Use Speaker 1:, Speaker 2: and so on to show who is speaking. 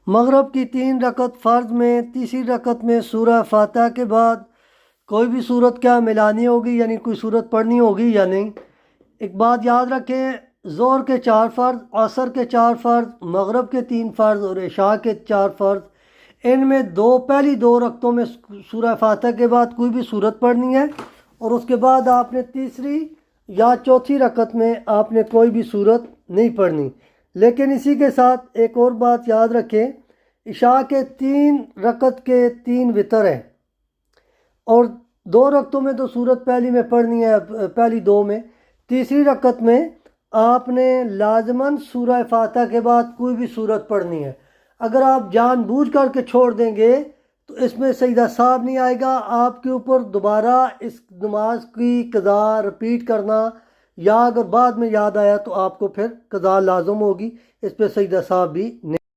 Speaker 1: مغرب کی 3 رکعت فرض میں تیسری رکعت میں سورہ فاتحہ کے بعد کوئی بھی صورت کیا ملانی ہوگی، یعنی کوئی صورت پڑھنی ہوگی یا نہیں؟ ایک بات یاد رکھیں، ظہر کے 4 فرض، عصر کے 4 فرض، مغرب کے 3 فرض اور عشاء کے 4 فرض، ان میں پہلی 2 رکعتوں میں سورہ فاتحہ کے بعد کوئی بھی صورت پڑھنی ہے، اور اس کے بعد آپ نے تیسری یا چوتھی رکعت میں آپ نے کوئی بھی صورت نہیں پڑھنی۔ لیکن اسی کے ساتھ ایک اور بات یاد رکھیں، عشاء کے 3 رکعت کے 3 وتر ہیں، اور 2 رکعتوں میں تو صورت پہلی میں پڑھنی ہے، پہلی 2 میں۔ تیسری رکعت میں آپ نے لازماً سورہ فاتحہ کے بعد کوئی بھی صورت پڑھنی ہے۔ اگر آپ جان بوجھ کر کے چھوڑ دیں گے تو اس میں سجدہ ثواب نہیں آئے گا، آپ کے اوپر دوبارہ اس نماز کی قضا رپیٹ کرنا، یا اگر بعد میں یاد آیا تو آپ کو پھر قضا لازم ہوگی، اس پہ سجدہ ثواب بھی نہیں۔